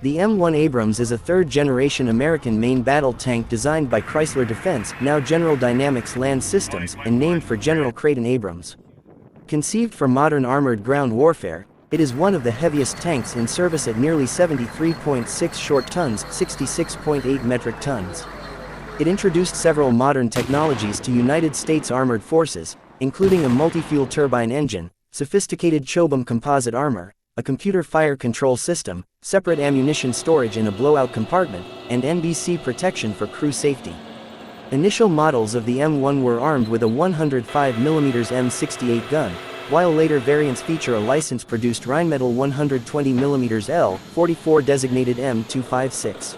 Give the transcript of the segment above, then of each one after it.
The M1 Abrams is a third-generation American main battle tank designed by Chrysler Defense, now General Dynamics Land Systems, and named for General Creighton Abrams. Conceived for modern armored ground warfare, it is one of the heaviest tanks in service at nearly 73.6 short tons, 66.8 metric tons. It introduced several modern technologies to United States Armored Forces, including a multi-fuel turbine engine, sophisticated Chobham composite armor, a computer fire control system, separate ammunition storage in a blowout compartment, and NBC protection for crew safety. Initial models of the M1 were armed with a 105mm M68 gun, while later variants feature a license-produced Rheinmetall 120mm L-44 designated M256.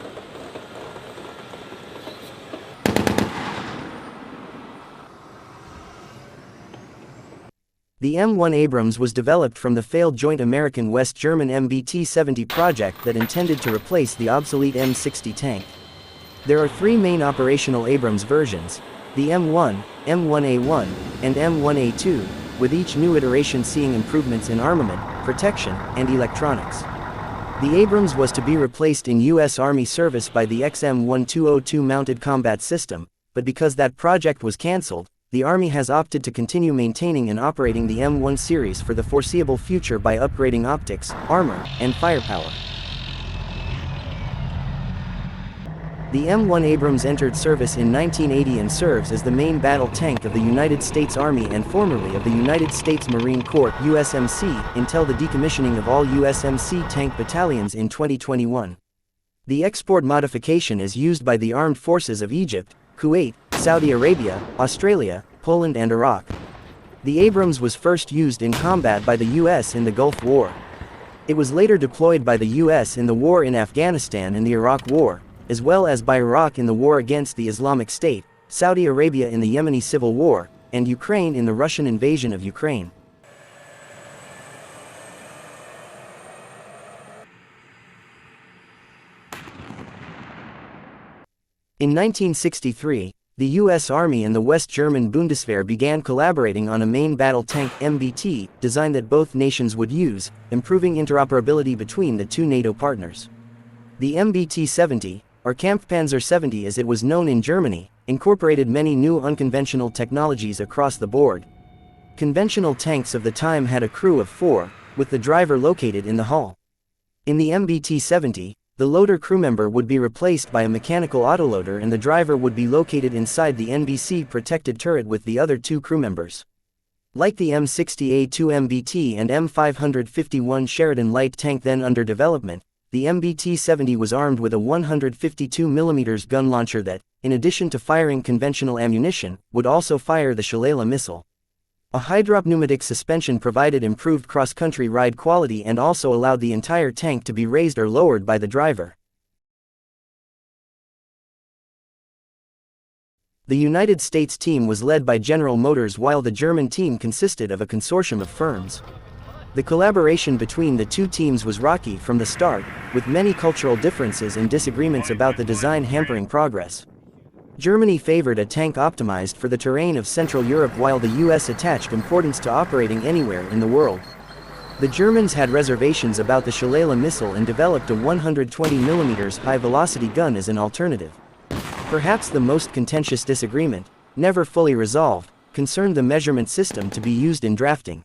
The M1 Abrams was developed from the failed joint American-West German MBT-70 project that intended to replace the obsolete M60 tank. There are three main operational Abrams versions: the M1, M1A1, and M1A2, with each new iteration seeing improvements in armament, protection, and electronics. The Abrams was to be replaced in U.S. Army service by the XM1202 mounted combat system, but because that project was cancelled, the Army has opted to continue maintaining and operating the M1 series for the foreseeable future by upgrading optics, armor, and firepower. The M1 Abrams entered service in 1980 and serves as the main battle tank of the United States Army and formerly of the United States Marine Corps (USMC) until the decommissioning of all USMC tank battalions in 2021. The export modification is used by the armed forces of Egypt, Kuwait, Saudi Arabia, Australia, Poland and Iraq. The Abrams was first used in combat by the U.S. in the Gulf War. It was later deployed by the U.S. in the war in Afghanistan and the Iraq War, as well as by Iraq in the war against the Islamic State, Saudi Arabia in the Yemeni Civil War, and Ukraine in the Russian invasion of Ukraine. In 1963, the U.S. Army and the West German Bundeswehr began collaborating on a main battle tank MBT design that both nations would use, improving interoperability between the two NATO partners. The MBT-70, or Kampfpanzer 70 as it was known in Germany, incorporated many new unconventional technologies across the board. Conventional tanks of the time had a crew of 4, with the driver located in the hull. In the MBT-70, the loader crewmember would be replaced by a mechanical autoloader and the driver would be located inside the NBC protected turret with the other two crewmembers. Like the M60A2 MBT and M551 Sheridan light tank then under development, the MBT-70 was armed with a 152mm gun launcher that, in addition to firing conventional ammunition, would also fire the Shalala missile. A hydropneumatic suspension provided improved cross-country ride quality and also allowed the entire tank to be raised or lowered by the driver. The United States team was led by General Motors while the German team consisted of a consortium of firms. The collaboration between the two teams was rocky from the start, with many cultural differences and disagreements about the design hampering progress. Germany favored a tank optimized for the terrain of Central Europe while the US attached importance to operating anywhere in the world. The Germans had reservations about the Shalala missile and developed a 120mm high-velocity gun as an alternative. Perhaps the most contentious disagreement, never fully resolved, concerned the measurement system to be used in drafting.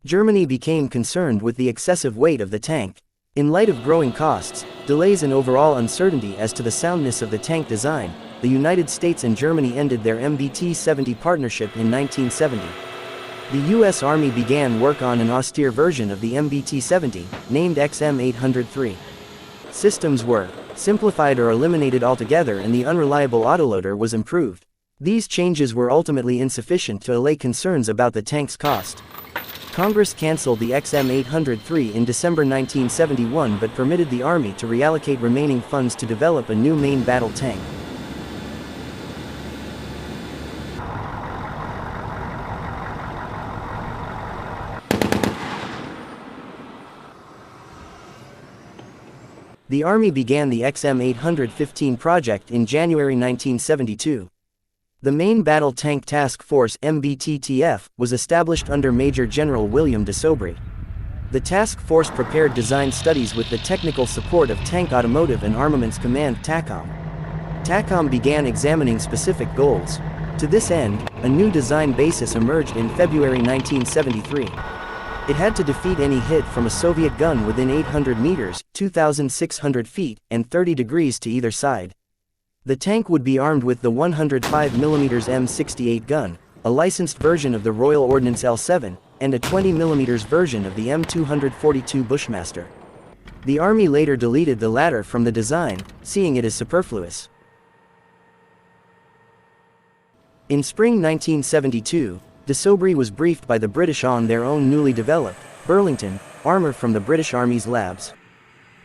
Germany became concerned with the excessive weight of the tank. In light of growing costs, delays and overall uncertainty as to the soundness of the tank design, the United States and Germany ended their MBT-70 partnership in 1970. The U.S. Army began work on an austere version of the MBT-70, named XM803. Systems were simplified or eliminated altogether and the unreliable autoloader was improved. These changes were ultimately insufficient to allay concerns about the tank's cost. Congress canceled the XM803 in December 1971 but permitted the Army to reallocate remaining funds to develop a new main battle tank. The Army began the XM815 project in January 1972. The Main Battle Tank Task Force (MBTTF) was established under Major General William de Sobry. The task force prepared design studies with the technical support of Tank Automotive and Armaments Command TACOM. TACOM began examining specific goals. To this end, a new design basis emerged in February 1973. It had to defeat any hit from a Soviet gun within 800 meters, 2,600 feet, and 30 degrees to either side. The tank would be armed with the 105mm M68 gun, a licensed version of the Royal Ordnance L7, and a 20mm version of the M242 Bushmaster. The Army later deleted the latter from the design, seeing it as superfluous. In spring 1972, de Sobry was briefed by the British on their own newly developed, Burlington, armor from the British Army's labs.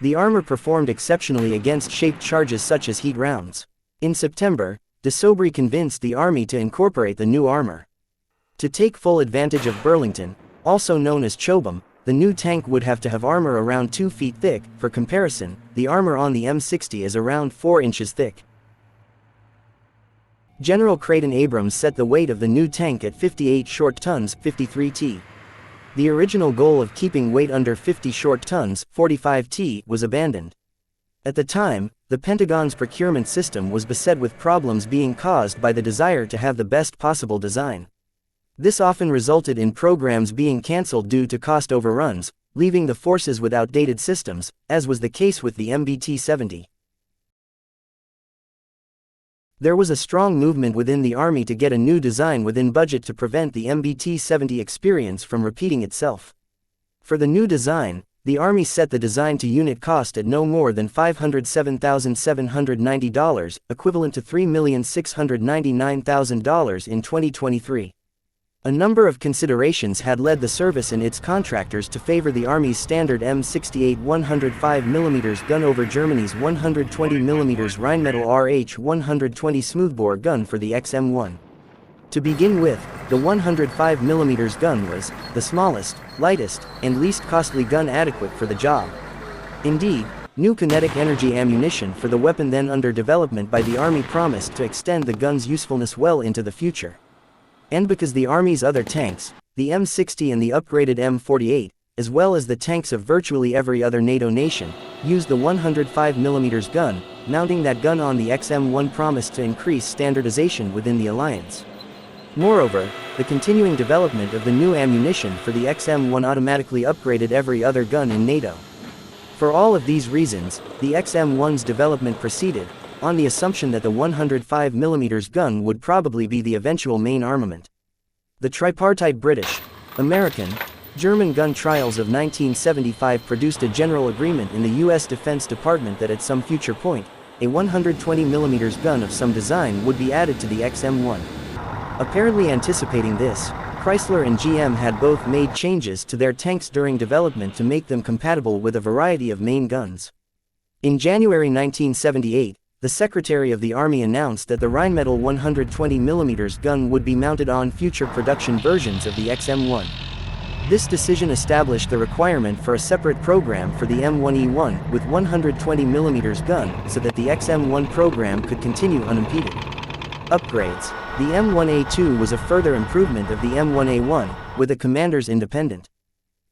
The armor performed exceptionally against shaped charges such as heat rounds. In September, de Sobry convinced the Army to incorporate the new armor. To take full advantage of Burlington, also known as Chobham, the new tank would have to have armor around 2 feet thick. For comparison, the armor on the M60 is around 4 inches thick. General Creighton Abrams set the weight of the new tank at 58 short tons, 53 t. The original goal of keeping weight under 50 short tons, 45 t, was abandoned. At the time, the Pentagon's procurement system was beset with problems being caused by the desire to have the best possible design. This often resulted in programs being cancelled due to cost overruns, leaving the forces with outdated systems, as was the case with the MBT-70. There was a strong movement within the Army to get a new design within budget to prevent the MBT-70 experience from repeating itself. For the new design, the Army set the design to unit cost at no more than $507,790, equivalent to $3,699,000 in 2023. A number of considerations had led the service and its contractors to favor the Army's standard M68 105mm gun over Germany's 120mm Rheinmetall RH-120 smoothbore gun for the XM1. To begin with, the 105mm gun was the smallest, lightest, and least costly gun adequate for the job. Indeed, new kinetic energy ammunition for the weapon then under development by the Army promised to extend the gun's usefulness well into the future. And because the Army's other tanks, the M60 and the upgraded M48, as well as the tanks of virtually every other NATO nation, used the 105mm gun, mounting that gun on the XM1 promised to increase standardization within the alliance. Moreover, the continuing development of the new ammunition for the XM1 automatically upgraded every other gun in NATO. For all of these reasons, the XM1's development proceeded, on the assumption that the 105mm gun would probably be the eventual main armament. The tripartite British, American, German gun trials of 1975 produced a general agreement in the U.S. Defense Department that at some future point, a 120mm gun of some design would be added to the XM1. Apparently anticipating this, Chrysler and GM had both made changes to their tanks during development to make them compatible with a variety of main guns. In January 1978, the Secretary of the Army announced that the Rheinmetall 120mm gun would be mounted on future production versions of the XM1. This decision established the requirement for a separate program for the M1E1 with 120mm gun so that the XM1 program could continue unimpeded. Upgrades. The M1A2 was a further improvement of the M1A1, with a commander's independent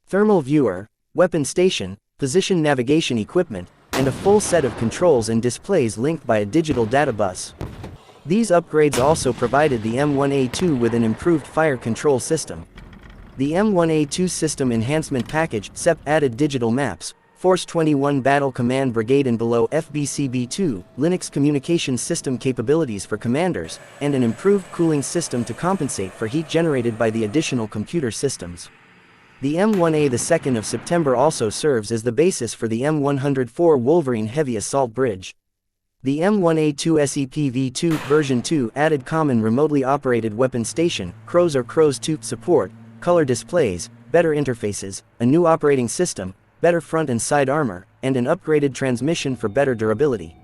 thermal viewer, weapon station, position navigation equipment, and a full set of controls and displays linked by a digital data bus. These upgrades also provided the M1A2 with an improved fire control system. The M1A2 System Enhancement Package (SEP) added digital maps, Force 21 Battle Command Brigade and below FBCB2, Linux communications system capabilities for commanders, and an improved cooling system to compensate for heat generated by the additional computer systems. The M1A, the 2nd of September, also serves as the basis for the M104 Wolverine Heavy Assault Bridge. The M1A2 SEPV2 version 2 added common remotely operated weapon station, CROS or CROS-2 support, color displays, better interfaces, a new operating system, better front and side armor, and an upgraded transmission for better durability.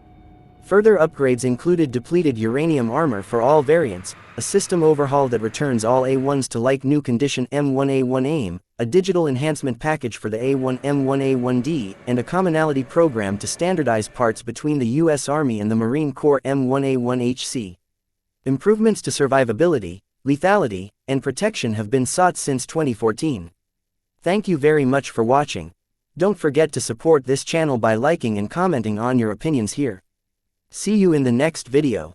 Further upgrades included depleted uranium armor for all variants, a system overhaul that returns all A1s to like new condition M1A1 AIM, a digital enhancement package for the A1 M1A1D, and a commonality program to standardize parts between the U.S. Army and the Marine Corps M1A1HC. Improvements to survivability, lethality, and protection have been sought since 2014. Thank you very much for watching. Don't forget to support this channel by liking and commenting on your opinions here. See you in the next video.